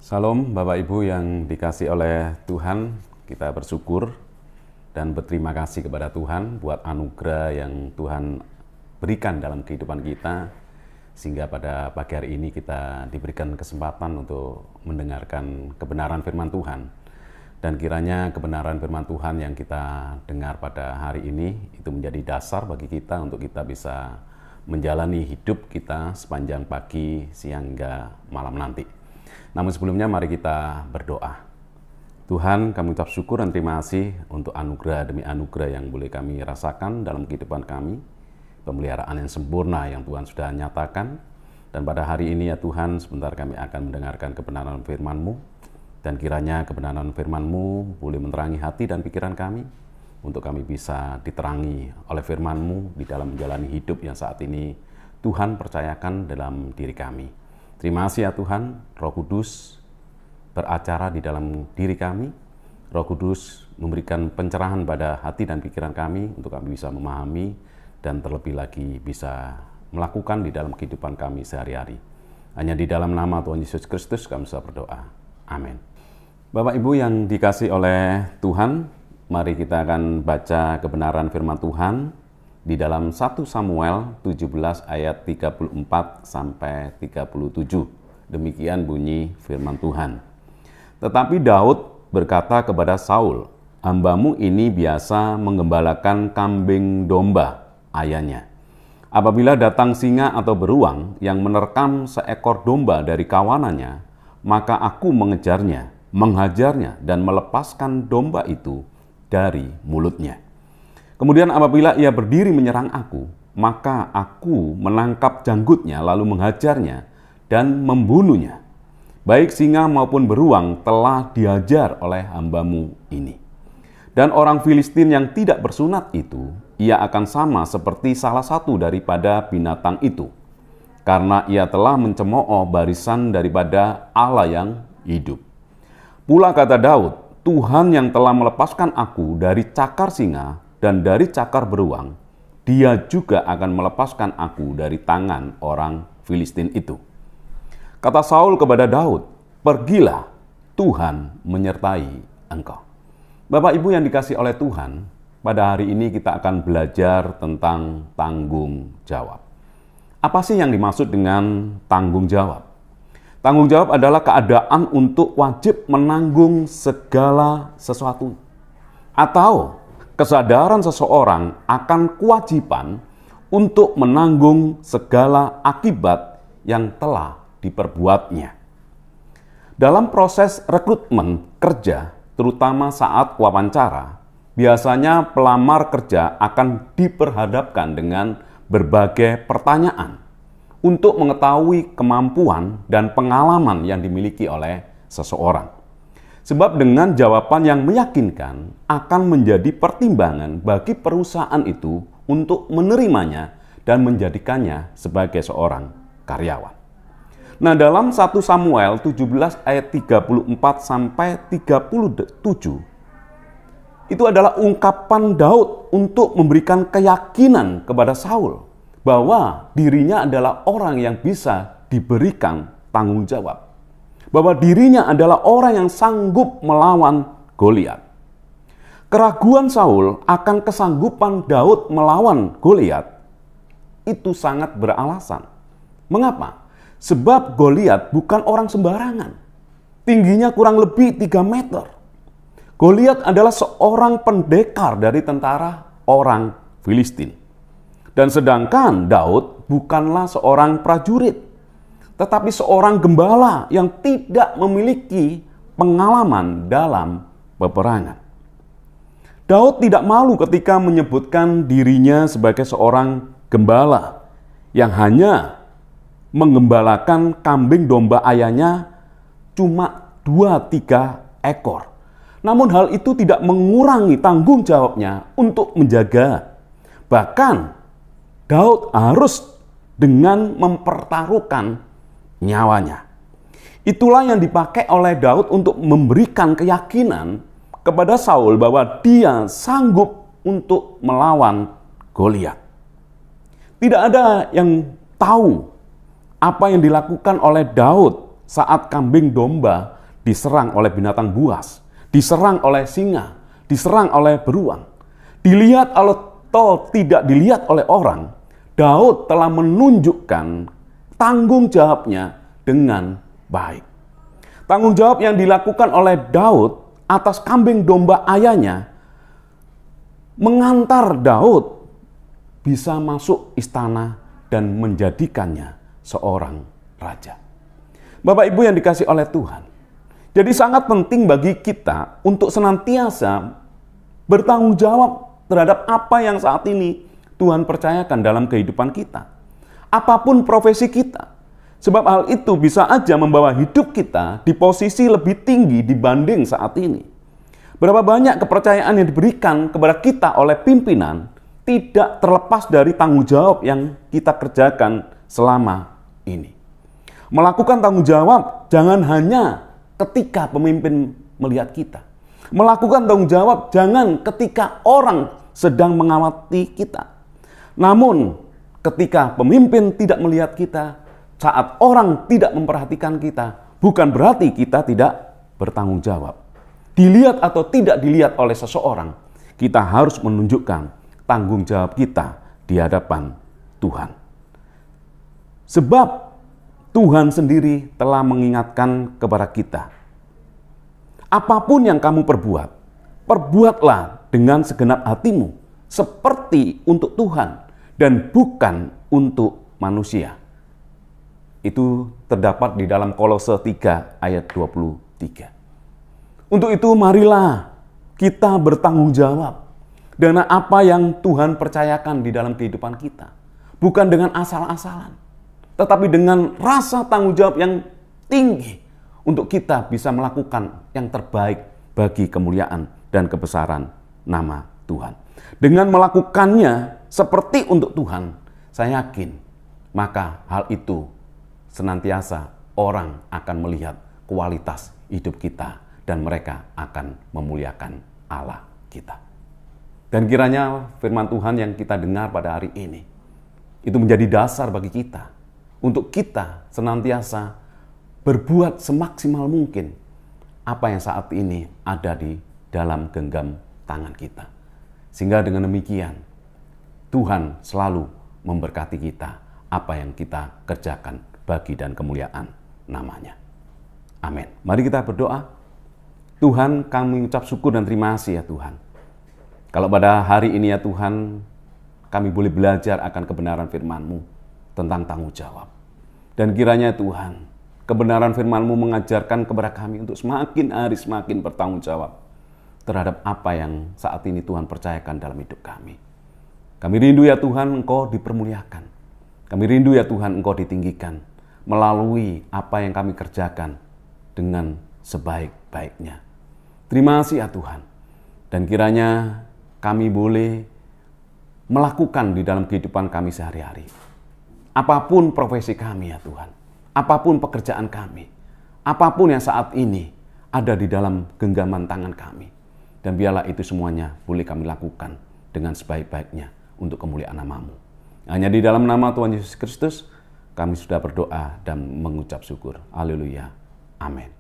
Salam Bapak Ibu yang dikasih oleh Tuhan, kita bersyukur dan berterima kasih kepada Tuhan buat anugerah yang Tuhan berikan dalam kehidupan kita, sehingga pada pagi hari ini kita diberikan kesempatan untuk mendengarkan kebenaran firman Tuhan. Dan kiranya kebenaran firman Tuhan yang kita dengar pada hari ini itu menjadi dasar bagi kita untuk kita bisa menjalani hidup kita sepanjang pagi, siang, hingga malam nanti. Namun sebelumnya mari kita berdoa. Tuhan, kami ucap syukur dan terima kasih untuk anugerah demi anugerah yang boleh kami rasakan dalam kehidupan kami. Pemeliharaan yang sempurna yang Tuhan sudah nyatakan. Dan pada hari ini ya Tuhan, sebentar kami akan mendengarkan kebenaran firman-Mu. Dan kiranya kebenaran firman-Mu boleh menerangi hati dan pikiran kami, untuk kami bisa diterangi oleh firman-Mu di dalam menjalani hidup yang saat ini Tuhan percayakan dalam diri kami. Terima kasih ya Tuhan, Roh Kudus beracara di dalam diri kami. Roh Kudus memberikan pencerahan pada hati dan pikiran kami untuk kami bisa memahami dan terlebih lagi bisa melakukan di dalam kehidupan kami sehari-hari. Hanya di dalam nama Tuhan Yesus Kristus kami bisa berdoa. Amin. Bapak Ibu yang dikasih oleh Tuhan, mari kita akan baca kebenaran firman Tuhan di dalam 1 Samuel 17 ayat 34 sampai 37. Demikian bunyi firman Tuhan. Tetapi Daud berkata kepada Saul, "Hambamu ini biasa menggembalakan kambing domba ayahnya. Apabila datang singa atau beruang yang menerkam seekor domba dari kawanannya, maka aku mengejarnya, menghajarnya dan melepaskan domba itu dari mulutnya. Kemudian apabila ia berdiri menyerang aku, maka aku menangkap janggutnya lalu menghajarnya dan membunuhnya. Baik singa maupun beruang telah dihajar oleh hambamu ini. Dan orang Filistin yang tidak bersunat itu, ia akan sama seperti salah satu daripada binatang itu, karena ia telah mencemooh barisan daripada Allah yang hidup. Pula kata Daud, Tuhan yang telah melepaskan aku dari cakar singa dan dari cakar beruang, dia juga akan melepaskan aku dari tangan orang Filistin itu." Kata Saul kepada Daud, "Pergilah, Tuhan menyertai engkau." Bapak Ibu yang dikasih oleh Tuhan, pada hari ini kita akan belajar tentang tanggung jawab. Apa sih yang dimaksud dengan tanggung jawab? Tanggung jawab adalah keadaan untuk wajib menanggung segala sesuatu, atau kesadaran seseorang akan kewajiban untuk menanggung segala akibat yang telah diperbuatnya. Dalam proses rekrutmen kerja, terutama saat wawancara, biasanya pelamar kerja akan diperhadapkan dengan berbagai pertanyaan untuk mengetahui kemampuan dan pengalaman yang dimiliki oleh seseorang. Sebab dengan jawaban yang meyakinkan akan menjadi pertimbangan bagi perusahaan itu untuk menerimanya dan menjadikannya sebagai seorang karyawan. Nah, dalam 1 Samuel 17 ayat 34 sampai 37, itu adalah ungkapan Daud untuk memberikan keyakinan kepada Saul bahwa dirinya adalah orang yang bisa diberikan tanggung jawab, bahwa dirinya adalah orang yang sanggup melawan Goliat. Keraguan Saul akan kesanggupan Daud melawan Goliat itu sangat beralasan. Mengapa? Sebab Goliat bukan orang sembarangan. Tingginya kurang lebih 3 meter. Goliat adalah seorang pendekar dari tentara orang Filistin. Dan sedangkan Daud bukanlah seorang prajurit, tetapi seorang gembala yang tidak memiliki pengalaman dalam peperangan. Daud tidak malu ketika menyebutkan dirinya sebagai seorang gembala yang hanya menggembalakan kambing domba ayahnya cuma 2-3 ekor. Namun hal itu tidak mengurangi tanggung jawabnya untuk menjaga. Bahkan Daud harus dengan mempertaruhkan nyawanya. Itulah yang dipakai oleh Daud untuk memberikan keyakinan kepada Saul bahwa dia sanggup untuk melawan Goliat. Tidak ada yang tahu apa yang dilakukan oleh Daud saat kambing domba diserang oleh binatang buas, diserang oleh singa, diserang oleh beruang, dilihat atau tidak dilihat oleh orang, Daud telah menunjukkan tanggung jawabnya dengan baik. Tanggung jawab yang dilakukan oleh Daud atas kambing domba ayahnya mengantar Daud bisa masuk istana dan menjadikannya seorang raja. Bapak Ibu yang dikasihi oleh Tuhan, jadi sangat penting bagi kita untuk senantiasa bertanggung jawab terhadap apa yang saat ini Tuhan percayakan dalam kehidupan kita. Apapun profesi kita. Sebab hal itu bisa aja membawa hidup kita di posisi lebih tinggi dibanding saat ini. Berapa banyak kepercayaan yang diberikan kepada kita oleh pimpinan tidak terlepas dari tanggung jawab yang kita kerjakan selama ini. Melakukan tanggung jawab jangan hanya ketika pemimpin melihat kita. Melakukan tanggung jawab jangan ketika orang sedang mengawasi kita. Namun ketika pemimpin tidak melihat kita, saat orang tidak memperhatikan kita, bukan berarti kita tidak bertanggung jawab. Dilihat atau tidak dilihat oleh seseorang, kita harus menunjukkan tanggung jawab kita di hadapan Tuhan. Sebab Tuhan sendiri telah mengingatkan kepada kita. Apapun yang kamu perbuat, perbuatlah dengan segenap hatimu, seperti untuk Tuhan dan bukan untuk manusia. Itu terdapat di dalam Kolose 3 ayat 23. Untuk itu marilah kita bertanggung jawab dengan apa yang Tuhan percayakan di dalam kehidupan kita. Bukan dengan asal-asalan, tetapi dengan rasa tanggung jawab yang tinggi untuk kita bisa melakukan yang terbaik bagi kemuliaan dan kebesaran nama Tuhan. Dengan melakukannya seperti untuk Tuhan, saya yakin maka hal itu senantiasa orang akan melihat kualitas hidup kita dan mereka akan memuliakan Allah kita. Dan kiranya firman Tuhan yang kita dengar pada hari ini itu menjadi dasar bagi kita untuk kita senantiasa berbuat semaksimal mungkin apa yang saat ini ada di dalam genggam tangan kita. Sehingga dengan demikian Tuhan selalu memberkati kita apa yang kita kerjakan bagi dan kemuliaan namanya. Amin. Mari kita berdoa. Tuhan, kami ucap syukur dan terima kasih ya Tuhan. Kalau pada hari ini ya Tuhan, kami boleh belajar akan kebenaran firman-Mu tentang tanggung jawab. Dan kiranya Tuhan, kebenaran firman-Mu mengajarkan kepada kami untuk semakin hari semakin bertanggung jawab terhadap apa yang saat ini Tuhan percayakan dalam hidup kami. Kami rindu ya Tuhan, Engkau dipermuliakan. Kami rindu ya Tuhan, Engkau ditinggikan melalui apa yang kami kerjakan dengan sebaik-baiknya. Terima kasih ya Tuhan. Dan kiranya kami boleh melakukan di dalam kehidupan kami sehari-hari. Apapun profesi kami ya Tuhan. Apapun pekerjaan kami. Apapun yang saat ini ada di dalam genggaman tangan kami. Dan biarlah itu semuanya boleh kami lakukan dengan sebaik-baiknya untuk kemuliaan nama-Mu. Hanya di dalam nama Tuhan Yesus Kristus kami sudah berdoa dan mengucap syukur. Haleluya. Amin.